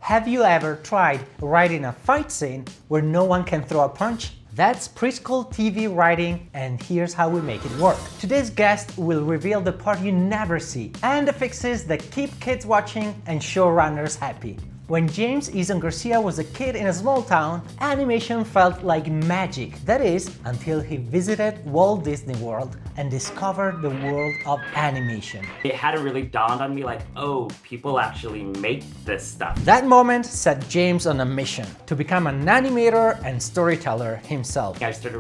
Have you ever tried writing a fight scene where no one can throw a punch? That's preschool TV writing, and here's how we make it work. Today's guest will reveal the part you never see and the fixes that keep kids watching and showrunners happy. When James Eason-Garcia was a kid in a small town, animation felt like magic. That is, until he visited Walt Disney World and discovered the world of animation. It hadn't really dawned on me like, oh, people actually make this stuff. That moment set James on a mission to become an animator and storyteller himself. I started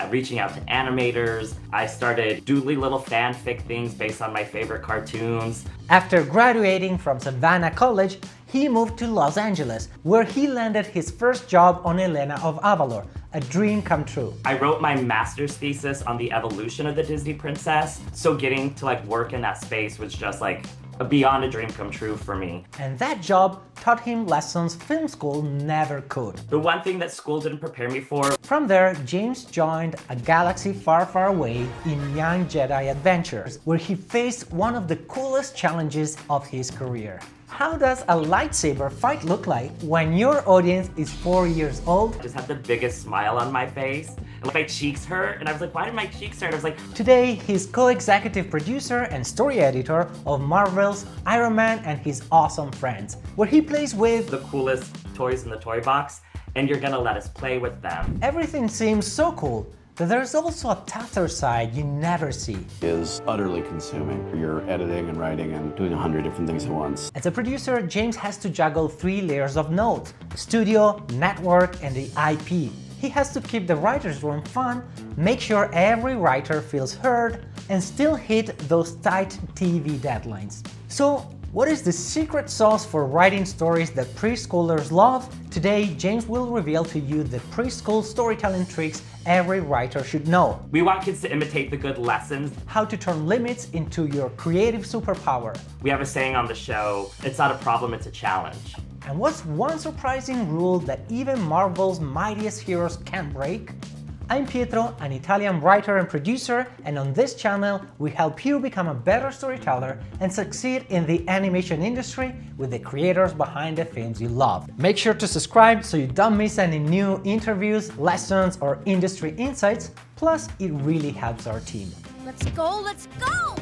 reaching out to animators. I started doodling little fanfic things based on my favorite cartoons. After graduating from Savannah College, he moved to Los Angeles, where he landed his first job on Elena of Avalor, a dream come true. I wrote my master's thesis on the evolution of the Disney princess, so getting to work in that space was just beyond a dream come true for me. And that job taught him lessons film school never could. The one thing that school didn't prepare me for. From there, James joined a galaxy far, far away in Young Jedi Adventures, where he faced one of the coolest challenges of his career. How does a lightsaber fight look like when your audience is 4 years old? I just had the biggest smile on my face. And my cheeks hurt, and I was like, why did my cheeks hurt? I was like... Today, he's co-executive producer and story editor of Marvel's Iron Man and His Awesome Friends, where he plays with the coolest toys in the toy box, and you're gonna let us play with them. Everything seems so cool, but there's also a tougher side you never see. Is utterly consuming. You're editing and writing and doing 100 different things at once. As a producer, James has to juggle 3 layers of notes: studio, network, and the IP. He has to keep the writer's room fun, make sure every writer feels heard, and still hit those tight TV deadlines. So, what is the secret sauce for writing stories that preschoolers love? Today, James will reveal to you the preschool storytelling tricks every writer should know. We want kids to imitate the good lessons. How to turn limits into your creative superpower. We have a saying on the show, it's not a problem, it's a challenge. And what's one surprising rule that even Marvel's mightiest heroes can't break? I'm Pietro, an Italian writer and producer, and on this channel we help you become a better storyteller and succeed in the animation industry with the creators behind the films you love. Make sure to subscribe so you don't miss any new interviews, lessons, or industry insights. Plus, it really helps our team. Let's go, let's go!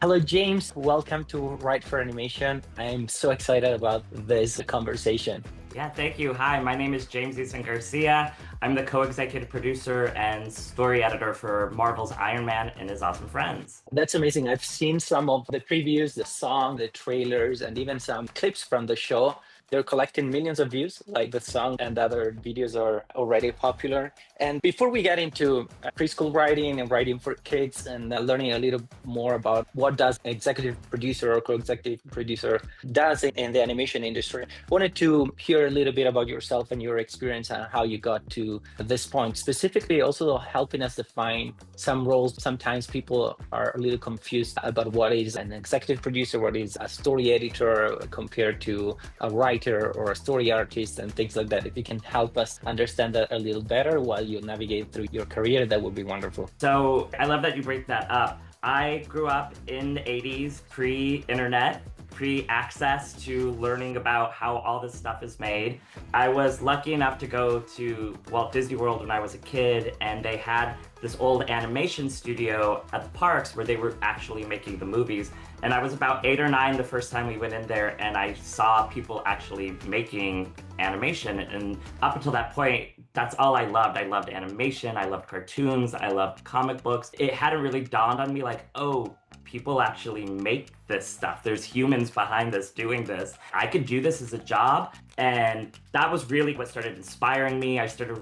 Hello, James. Welcome to Write for Animation. I'm so excited about this conversation. Yeah, thank you. Hi, my name is James Eason-Garcia. I'm the co-executive producer and story editor for Marvel's Iron Man and His Awesome Friends. That's amazing. I've seen some of the previews, the song, the trailers, and even some clips from the show. They're collecting millions of views, like the song and other videos are already popular. And before we get into preschool writing and writing for kids and learning a little more about what does executive producer or co-executive producer does in the animation industry, I wanted to hear a little bit about yourself and your experience and how you got to this point. Specifically, also helping us define some roles. Sometimes people are a little confused about what is an executive producer, what is a story editor compared to a writer or a story artist and things like that. If you can help us understand that a little better while you navigate through your career, that would be wonderful. So I love that you break that up. I grew up in the 80s, pre-internet, pre-access to learning about how all this stuff is made. I was lucky enough to go to Walt Disney World when I was a kid, and they had this old animation studio at the parks where they were actually making the movies. And I was about 8 or 9 the first time we went in there, and I saw people actually making animation. And up until that point, that's all I loved. I loved animation, I loved cartoons, I loved comic books. It hadn't really dawned on me like, oh, people actually make this stuff. There's humans behind this doing this. I could do this as a job. And that was really what started inspiring me. I started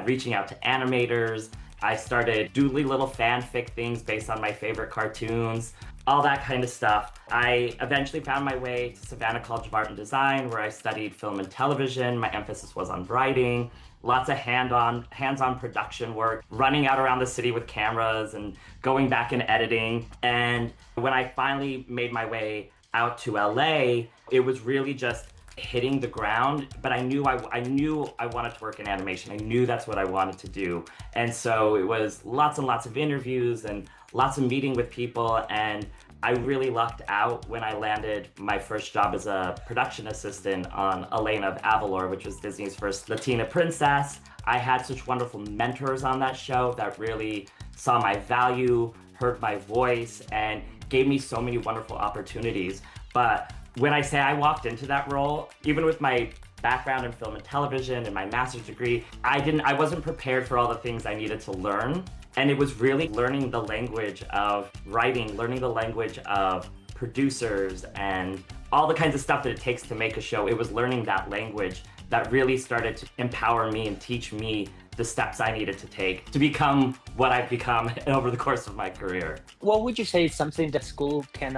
reaching out to animators. I started doodling little fanfic things based on my favorite cartoons, all that kind of stuff. I eventually found my way to Savannah College of Art and Design, where I studied film and television. My emphasis was on writing, lots of hands-on production work, running out around the city with cameras and going back and editing. And when I finally made my way out to LA, it was really just hitting the ground, but I knew I wanted to work in animation. I knew that's what I wanted to do. And so it was lots and lots of interviews and lots of meeting with people, and I really lucked out when I landed my first job as a production assistant on Elena of Avalor, which was Disney's first Latina princess. I had such wonderful mentors on that show that really saw my value, heard my voice, and gave me so many wonderful opportunities. But when I say I walked into that role, even with my background in film and television and my master's degree, I wasn't prepared for all the things I needed to learn. And it was really learning the language of writing, learning the language of producers and all the kinds of stuff that it takes to make a show. It was learning that language that really started to empower me and teach me the steps I needed to take to become what I've become over the course of my career. What would you say is something that school can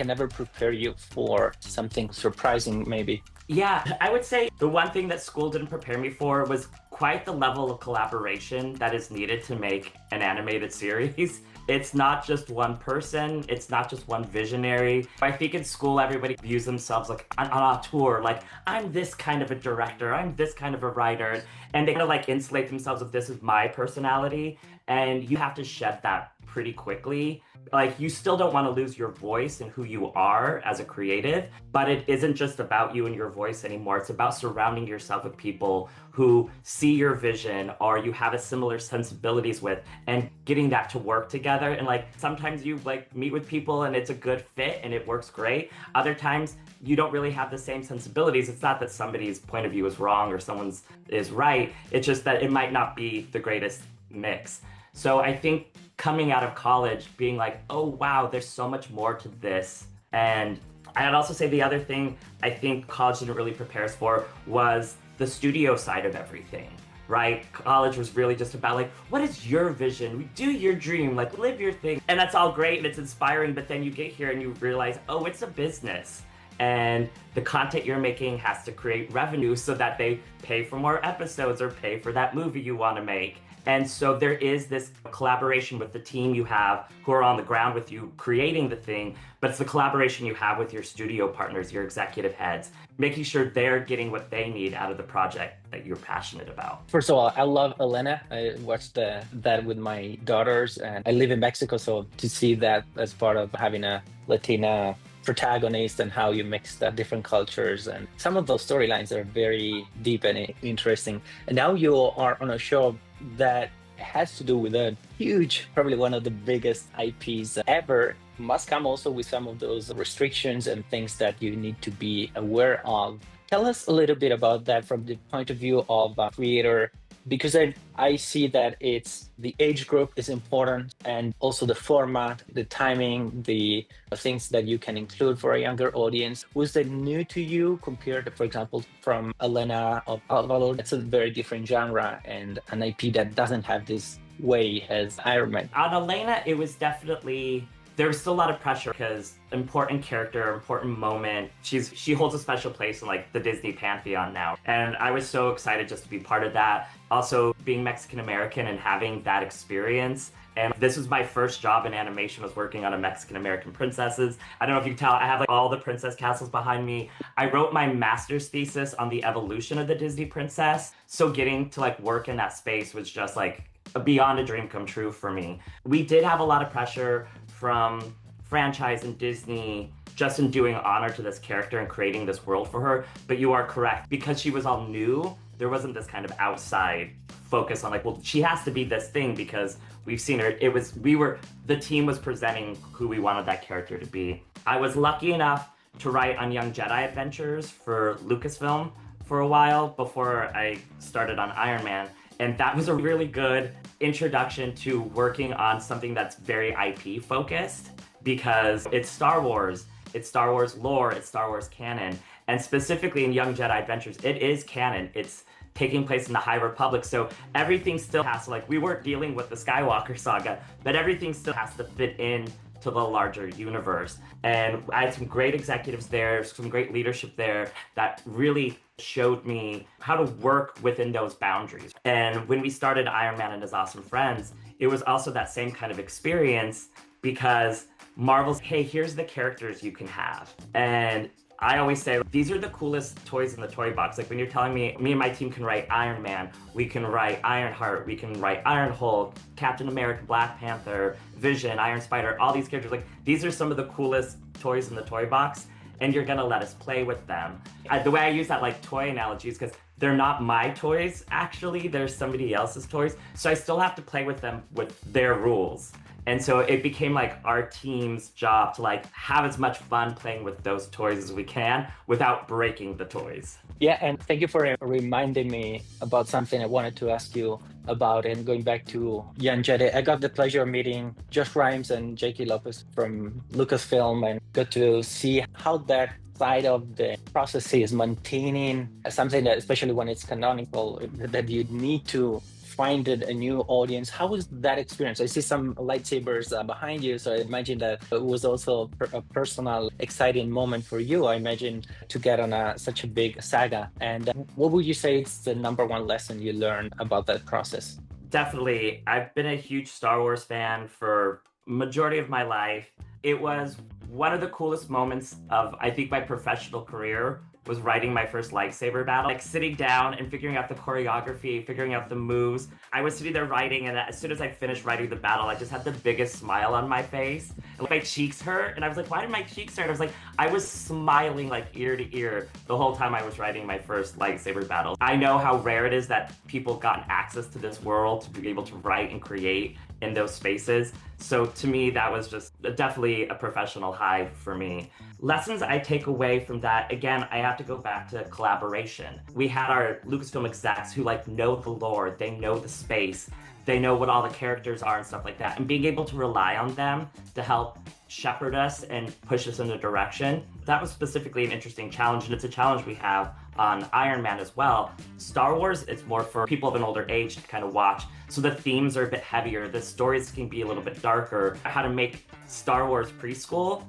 never prepare you for, something surprising maybe? Yeah, I would say the one thing that school didn't prepare me for was quite the level of collaboration that is needed to make an animated series. It's not just one person, it's not just one visionary. I think in school, everybody views themselves like an auteur, like I'm this kind of a director, I'm this kind of a writer, and they kind of like insulate themselves with this is my personality, and you have to shed that pretty quickly. Like you still don't want to lose your voice and who you are as a creative, but it isn't just about you and your voice anymore. It's about surrounding yourself with people who see your vision or you have a similar sensibilities with, and getting that to work together. And like sometimes you like meet with people and it's a good fit and it works great. Other times you don't really have the same sensibilities. It's not that somebody's point of view is wrong or someone's is right. It's just that it might not be the greatest mix. So I think coming out of college being like, oh wow, there's so much more to this. And I'd also say the other thing I think college didn't really prepare us for was the studio side of everything, right? College was really just about like, what is your vision? Do your dream, like live your thing. And that's all great and it's inspiring, but then you get here and you realize, oh, it's a business. And the content you're making has to create revenue so that they pay for more episodes or pay for that movie you want to make. And so there is this collaboration with the team you have who are on the ground with you creating the thing, but it's the collaboration you have with your studio partners, your executive heads, making sure they're getting what they need out of the project that you're passionate about. First of all, I love Elena. I watched that with my daughters, and I live in Mexico, so to see that as part of having a Latina protagonist and how you mix the different cultures, and some of those storylines are very deep and interesting. And now you are on a show that has to do with a huge, probably one of the biggest IPs ever. Must come also with some of those restrictions and things that you need to be aware of. Tell us a little bit about that from the point of view of a creator, because I see that it's the age group is important, and also the format, the timing, the things that you can include for a younger audience. Was that new to you compared to, for example, from Elena of Avalor? It's a very different genre and an IP that doesn't have this way as Iron Man. On Elena, it was definitely, there was still a lot of pressure because important character, important moment. She holds a special place in like the Disney pantheon now. And I was so excited just to be part of that. Also being Mexican American and having that experience. And this was my first job in animation, was working on a Mexican American princesses. I don't know if you can tell, I have like all the princess castles behind me. I wrote my master's thesis on the evolution of the Disney princess. So getting to like work in that space was just like beyond a dream come true for me. We did have a lot of pressure from franchise and Disney just in doing honor to this character and creating this world for her. But you are correct, because she was all new, there wasn't this kind of outside focus on like, well, she has to be this thing because we've seen her. The team was presenting who we wanted that character to be. I was lucky enough to write on Young Jedi Adventures for Lucasfilm for a while before I started on Iron Man. And that was a really good introduction to working on something that's very IP focused, because it's Star Wars lore, it's Star Wars canon. And specifically in Young Jedi Adventures, it is canon. It's taking place in the High Republic. So everything still has to, like, we weren't dealing with the Skywalker saga, but everything still has to fit in to the larger universe. And I had some great executives there, some great leadership there that really showed me how to work within those boundaries. And when we started Iron Man and His Awesome Friends, it was also that same kind of experience, because Marvel's, hey, here's the characters you can have. And I always say these are the coolest toys in the toy box. Like when you're telling me and my team can write Iron Man, we can write Ironheart, we can write Iron Hulk, Captain America, Black Panther, Vision, Iron Spider, all these characters. Like these are some of the coolest toys in the toy box, and you're gonna let us play with them. The way I use that like toy analogy is because they're not my toys, actually, they're somebody else's toys. So I still have to play with them with their rules. And so it became like our team's job to like have as much fun playing with those toys as we can without breaking the toys. Yeah, and thank you for reminding me about something I wanted to ask you about. And going back to Young Jedi, I got the pleasure of meeting Josh Rhimes and J.K. Lopez from Lucasfilm and got to see how that side of the process is maintaining something that, especially when it's canonical, that you need to find a new audience. How was that experience? I see some lightsabers behind you, so I imagine that it was also a personal, exciting moment for you, I imagine, to get on such a big saga. And what would you say is the number one lesson you learned about that process? Definitely. I've been a huge Star Wars fan for majority of my life. It was one of the coolest moments of, I think, my professional career was writing my first lightsaber battle. Like sitting down and figuring out the choreography, figuring out the moves. I was sitting there writing, and as soon as I finished writing the battle, I just had the biggest smile on my face. And my cheeks hurt, and I was like, why did my cheeks hurt? I was like, I was smiling like ear to ear the whole time I was writing my first lightsaber battle. I know how rare it is that people gotten access to this world to be able to write and create in those spaces. So to me, that was just definitely a professional high for me. Lessons I take away from that, again, I have to go back to collaboration. We had our Lucasfilm execs who like know the lore, they know the space, they know what all the characters are and stuff like that. And being able to rely on them to help shepherd us and push us in a direction, that was specifically an interesting challenge. And it's a challenge we have on Iron Man as well. Star Wars, it's more for people of an older age to kind of watch. So the themes are a bit heavier, the stories can be a little bit darker. How to make Star Wars preschool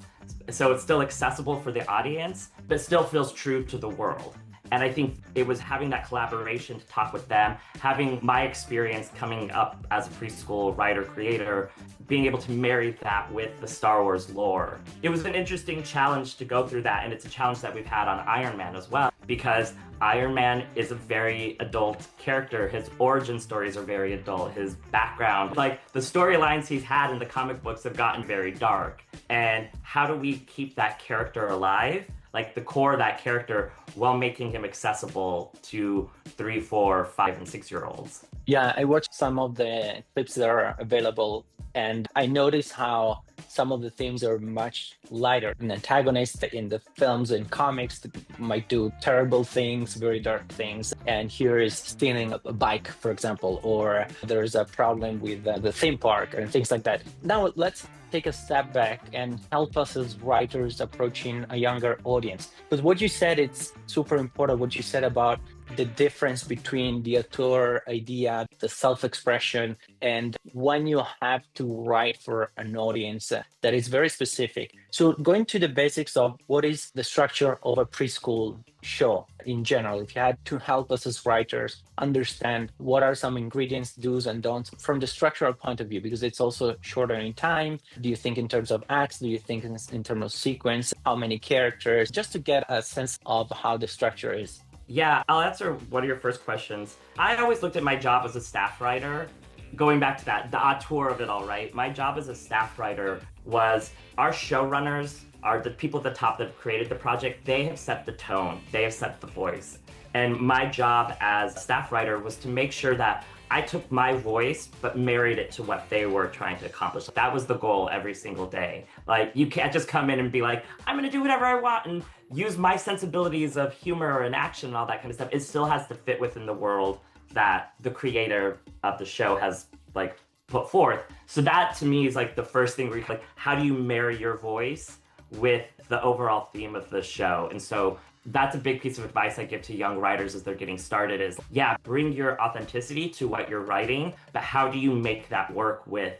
so it's still accessible for the audience, but still feels true to the world. And I think it was having that collaboration to talk with them, having my experience coming up as a preschool writer, creator, being able to marry that with the Star Wars lore. It was an interesting challenge to go through that, and it's a challenge that we've had on Iron Man as well, because Iron Man is a very adult character. His origin stories are very adult. His background, like the storylines he's had in the comic books have gotten very dark. And how do we keep that character alive? Like the core of that character while making him accessible to 3, 4, 5, and 6-year-olds. Yeah, I watched some of the clips that are available, and I noticed how some of the themes are much lighter. An antagonist in the films and comics might do terrible things, very dark things, and here is stealing a bike, for example, or there's a problem with the theme park and things like that. Now let's take a step back and help us as writers approaching a younger audience. Because what you said, it's super important, what you said about the difference between the auteur idea, the self-expression, and when you have to write for an audience that is very specific. So going to the basics of what is the structure of a preschool show in general, if you had to help us as writers understand what are some ingredients, do's and don'ts from the structural point of view, because it's also shorter in time. Do you think in terms of acts? Do you think in terms of sequence? How many characters? Just to get a sense of how the structure is. Yeah, I'll answer one of your first questions. I always looked at my job as a staff writer. Going back to that, the auteur of it all, right? My job as a staff writer was our showrunners are the people at the top that have created the project. They have set the tone. They have set the voice. And my job as a staff writer was to make sure that I took my voice, but married it to what they were trying to accomplish. That was the goal every single day. Like, you can't just come in and be like, I'm gonna do whatever I want and use my sensibilities of humor and action and all that kind of stuff. It still has to fit within the world that the creator of the show has like put forth. So that to me is like the first thing where you're like, how do you marry your voice with the overall theme of the show? And so that's a big piece of advice I give to young writers as they're getting started is, yeah, bring your authenticity to what you're writing, but how do you make that work with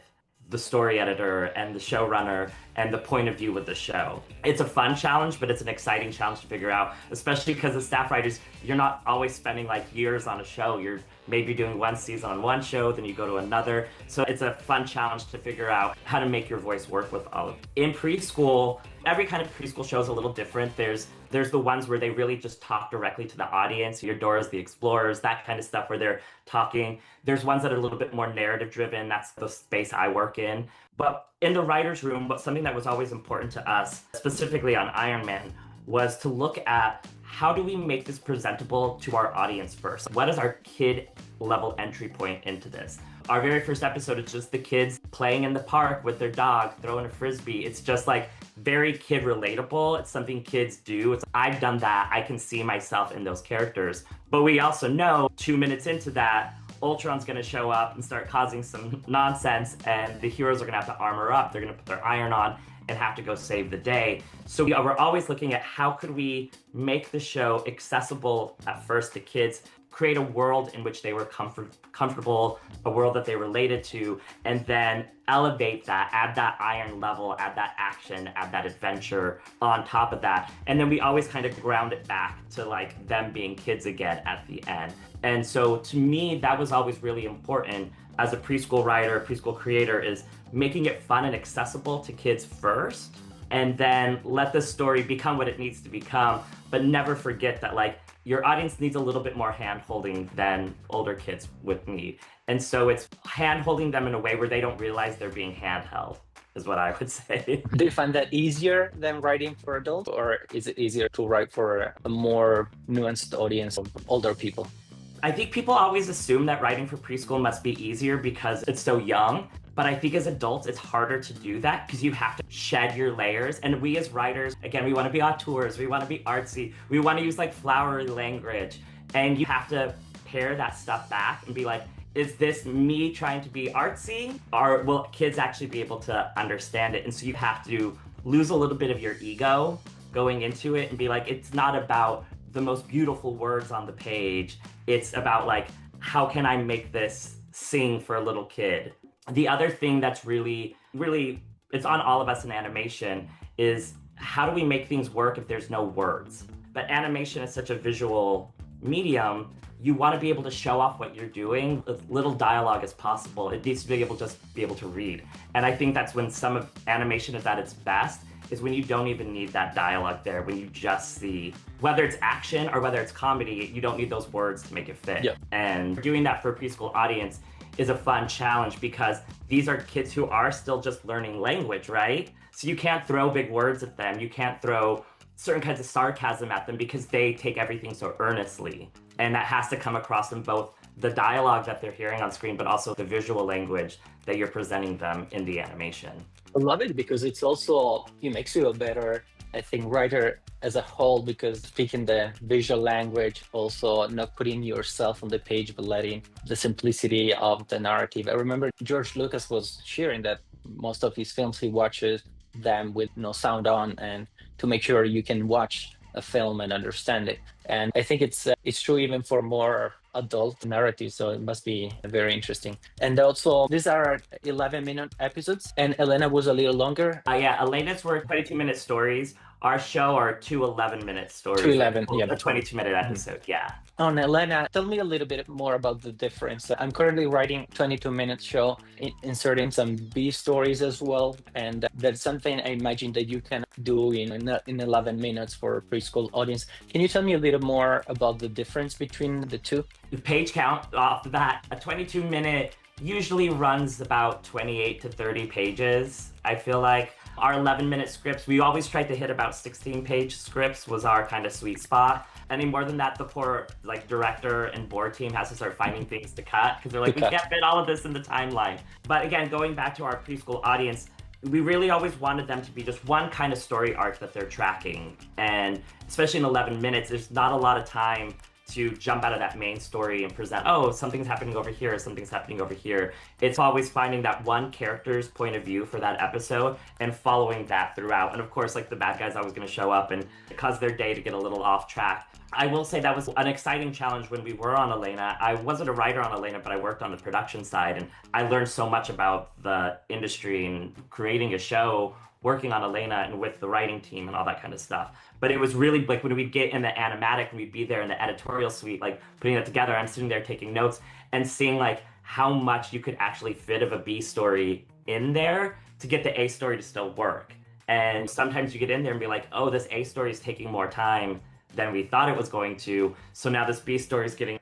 the story editor and the showrunner and the point of view of the show? It's a fun challenge, but it's an exciting challenge to figure out, especially because as staff writers, you're not always spending like years on a show. You're maybe doing one season on one show, then you go to another. So it's a fun challenge to figure out how to make your voice work with all of it. In preschool, every kind of preschool show is a little different. There's There's the ones where they really just talk directly to the audience, your Doras the Explorers, that kind of stuff where they're talking. There's ones that are a little bit more narrative driven. That's the space I work in. But in the writer's room, something that was always important to us, specifically on Iron Man, was to look at how do we make this presentable to our audience first? What is our kid level entry point into this? Our very first episode is just the kids playing in the park with their dog, throwing a frisbee. It's just like very kid relatable. It's something kids do. I've done that. I can see myself in those characters. But we also know 2 minutes into that, Ultron's going to show up and start causing some nonsense, and the heroes are going to have to armor up. They're going to put their iron on and have to go save the day. So we're always looking at how could we make the show accessible at first to kids, create a world in which they were comfortable, a world that they related to, and then elevate that, add that iron level, add that action, add that adventure on top of that. And then we always kind of ground it back to like them being kids again at the end. And so to me, that was always really important as a preschool writer, preschool creator, is making it fun and accessible to kids first, and then let the story become what it needs to become, but never forget that like your audience needs a little bit more hand-holding than older kids would need. And so it's hand-holding them in a way where they don't realize they're being handheld, is what I would say. Do you find that easier than writing for adults, or is it easier to write for a more nuanced audience of older people? I think people always assume that writing for preschool must be easier because it's so young. But I think as adults, it's harder to do that because you have to shed your layers. And we as writers, again, we want to be auteurs, we want to be artsy, we want to use like flowery language. And you have to pare that stuff back and be like, is this me trying to be artsy, or will kids actually be able to understand it? And so you have to lose a little bit of your ego going into it and be like, it's not about the most beautiful words on the page. It's about like, how can I make this sing for a little kid? The other thing that's really, it's on all of us in animation is how do we make things work if there's no words? But animation is such a visual medium. You want to be able to show off what you're doing with little dialogue as possible. It needs to be able just be able to read. And I think that's when some of animation is at its best, is when you don't even need that dialogue there, when you just see, whether it's action or whether it's comedy, you don't need those words to make it fit. Yeah. And doing that for a preschool audience is a fun challenge because these are kids who are still just learning language, right? So you can't throw big words at them. You can't throw certain kinds of sarcasm at them because they take everything so earnestly. And that has to come across in both the dialogue that they're hearing on screen, but also the visual language that you're presenting them in the animation. I love it because it makes you a better, I think, writer as a whole, because speaking the visual language, also not putting yourself on the page, but letting the simplicity of the narrative. I remember George Lucas was sharing that most of his films, he watches them with no sound on, and to make sure you can watch a film and understand it. And I think it's true even for more adult narratives, so it must be very interesting. And also, these are 11-minute episodes, and Elena was a little longer. Yeah, Elena's were 22-minute stories. Our show are 2 11-minute stories. 2 11, yeah. A 22-minute episode, yeah. On Elena, tell me a little bit more about the difference. I'm currently writing 22-minute show, inserting some B stories as well. And that's something I imagine that you can do in 11 minutes for a preschool audience. Can you tell me a little more about the difference between the two? The page count off that, a 22-minute usually runs about 28 to 30 pages. I feel like our 11-minute scripts, we always tried to hit about 16-page scripts was our kind of sweet spot. Any more than that, the poor director and board team has to start finding things to cut because they're like, we can't fit all of this in the timeline. But again, going back to our preschool audience, we really always wanted them to be just one kind of story arc that they're tracking. And especially in 11 minutes, there's not a lot of time to jump out of that main story and present, oh, something's happening over here, something's happening over here. It's always finding that one character's point of view for that episode and following that throughout. And of course, like the bad guy's always going to show up and cause their day to get a little off track. I will say that was an exciting challenge when we were on Elena. I wasn't a writer on Elena, but I worked on the production side, and I learned so much about the industry and creating a show, working on Elena and with the writing team and all that kind of stuff. But it was really like when we'd get in the animatic and we'd be there in the editorial suite, like putting it together, I'm sitting there taking notes and seeing like how much you could actually fit of a B story in there to get the A story to still work. And sometimes you get in there and be like, oh, this A story is taking more time than we thought it was going to. So now this B story is getting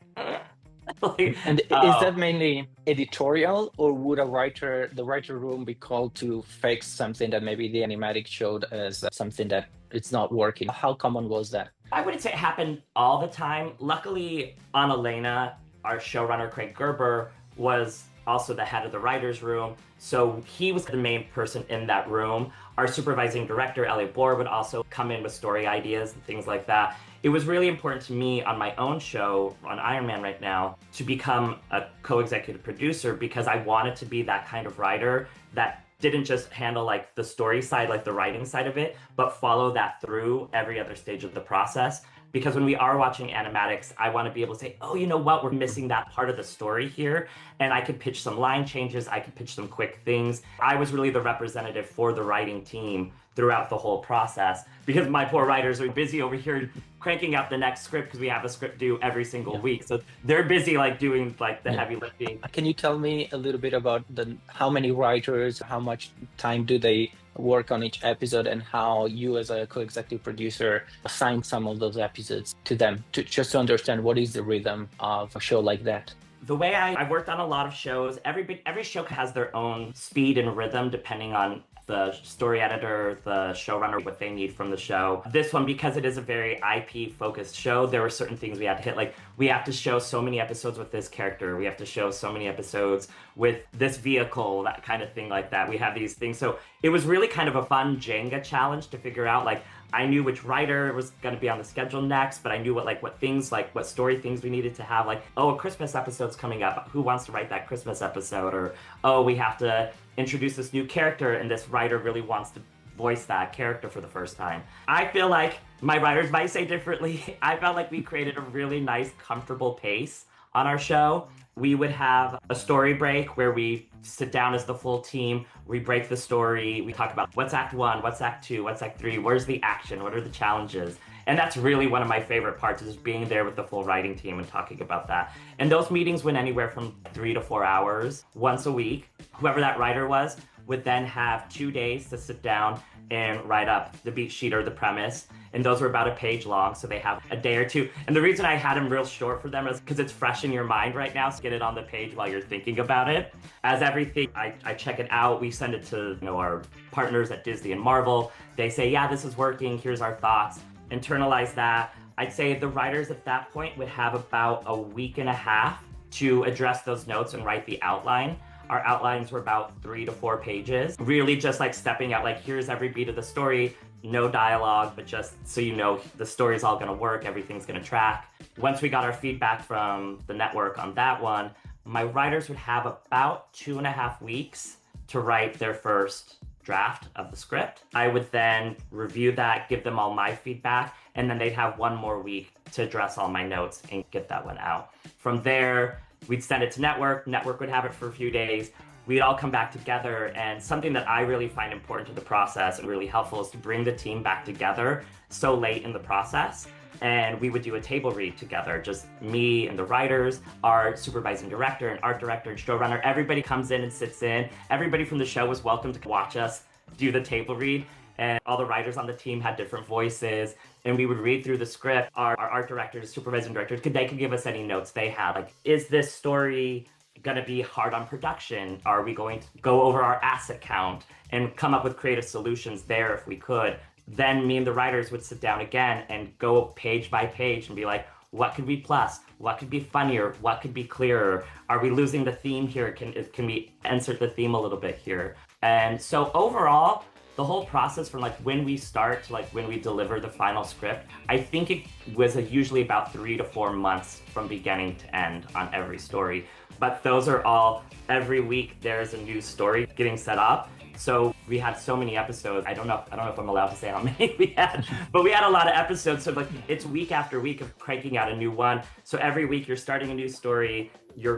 like, And is oh. that mainly editorial, or would the writer room be called to fix something that maybe the animatic showed as something that it's not working? How common was that? I wouldn't say it happened all the time. Luckily, on Elena, our showrunner, Craig Gerber, was also the head of the writer's room. So he was the main person in that room. Our supervising director, Elliot Bohr, would also come in with story ideas and things like that. It was really important to me on my own show, on Iron Man right now, to become a co-executive producer because I wanted to be that kind of writer that didn't just handle like the story side, like the writing side of it, but follow that through every other stage of the process. Because when we are watching animatics, I want to be able to say, oh, you know what, we're missing that part of the story here. And I could pitch some line changes, I could pitch some quick things. I was really the representative for the writing team throughout the whole process because my poor writers are busy over here cranking out the next script because we have a script due every single week. So they're busy like doing like the heavy lifting. Can you tell me a little bit about how many writers, how much time do they work on each episode, and how you as a co-executive producer assign some of those episodes to them, just to understand what is the rhythm of a show like that? The way I've worked on a lot of shows, every show has their own speed and rhythm depending on the story editor, the showrunner, what they need from the show. This one, because it is a very IP-focused show, there were certain things we had to hit. Like, we have to show so many episodes with this character. We have to show so many episodes with this vehicle, that kind of thing like that. We have these things. So it was really kind of a fun Jenga challenge to figure out, like, I knew which writer was going to be on the schedule next, but I knew what story things we needed to have. Like, oh, a Christmas episode's coming up. Who wants to write that Christmas episode? Or, oh, we have to introduce this new character and this writer really wants to voice that character for the first time. I feel like my writers might say differently. I felt like we created a really nice, comfortable pace on our show. We would have a story break where we sit down as the full team, we break the story, we talk about what's act 1, what's act 2, what's act 3, where's the action, what are the challenges. And that's really one of my favorite parts, is being there with the full writing team and talking about that. And those meetings went anywhere from 3 to 4 hours once a week. Whoever that writer was would then have 2 days to sit down and write up the beat sheet or the premise. And those were about a page long, so they have a day or two. And the reason I had them real short for them is because it's fresh in your mind right now, so get it on the page while you're thinking about it. As everything, I check it out, we send it to our partners at Disney and Marvel. They say, yeah, this is working, here's our thoughts. Internalize that. I'd say the writers at that point would have about a week and a half to address those notes and write the outline. Our outlines were about 3 to 4 pages. Really just like stepping out, like, here's every beat of the story, no dialogue, but just so you know the story's all gonna work, everything's gonna track. Once we got our feedback from the network on that one, my writers would have about 2.5 weeks to write their first draft of the script. I would then review that, give them all my feedback, and then they'd have 1 more week to address all my notes and get that one out. From there, we'd send it to network would have it for a few days. We'd all come back together, and something that I really find important to the process and really helpful is to bring the team back together so late in the process. And we would do a table read together, just me and the writers, our supervising director and art director and showrunner. Everybody comes in and sits in. Everybody from the show was welcome to watch us do the table read. And all the writers on the team had different voices, and we would read through the script. Our art directors, supervising directors, they could give us any notes they had. Like, is this story going to be hard on production? Are we going to go over our asset count and come up with creative solutions there if we could? Then me and the writers would sit down again and go page by page and be like, what could we plus? What could be funnier? What could be clearer? Are we losing the theme here? Can we insert the theme a little bit here? And so overall, the whole process from like when we start to like when we deliver the final script, I think it was usually about 3 to 4 months from beginning to end on every story. But those are all, every week there's a new story getting set up. So we had so many episodes. I don't know if I'm allowed to say how many we had, but we had a lot of episodes. So like it's week after week of cranking out a new one. So every week you're starting a new story,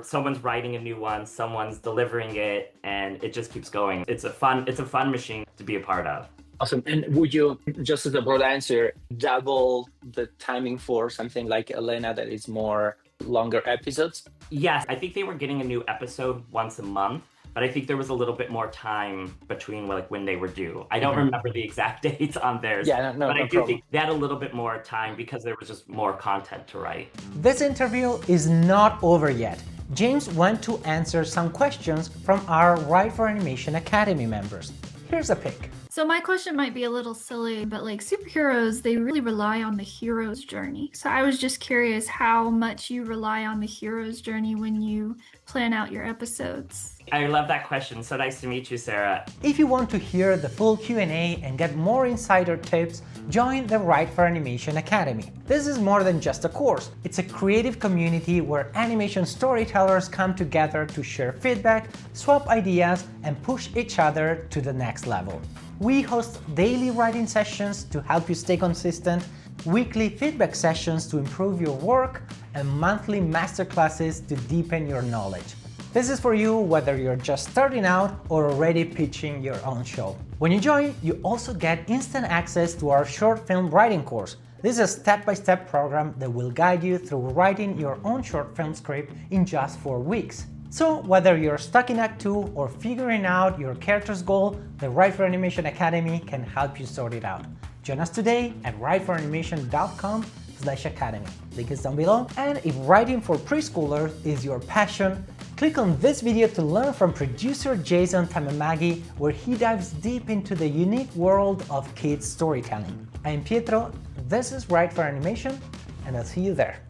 someone's writing a new one, someone's delivering it, and it just keeps going. It's a fun machine to be a part of. Awesome. And would you, just as a broad answer, double the timing for something like Elena that is more longer episodes? Yes, I think they were getting a new episode once a month. but I think there was a little bit more time between like when they were due. I don't remember the exact dates on theirs, Yeah, but I do problem. think they had a little bit more time because there was just more content to write. This interview is not over yet. James went to answer some questions from our Write for Animation Academy members. Here's a pic. So my question might be a little silly, but like superheroes, they really rely on the hero's journey. So I was just curious how much you rely on the hero's journey when you plan out your episodes. I love that question. So nice to meet you, Sarah. If you want to hear the full Q&A and get more insider tips, join the Write for Animation Academy. This is more than just a course. It's a creative community where animation storytellers come together to share feedback, swap ideas, and push each other to the next level. We host daily writing sessions to help you stay consistent, weekly feedback sessions to improve your work, and monthly masterclasses to deepen your knowledge. This is for you whether you're just starting out or already pitching your own show. When you join, you also get instant access to our short film writing course. This is a step-by-step program that will guide you through writing your own short film script in just 4 weeks. So whether you're stuck in Act 2 or figuring out your character's goal, the Write for Animation Academy can help you sort it out. Join us today at writeforanimation.com/academy. Link is down below. And if writing for preschoolers is your passion, click on this video to learn from producer Jason Tamamagi, where he dives deep into the unique world of kids storytelling. I'm Pietro, this is Write for Animation, and I'll see you there.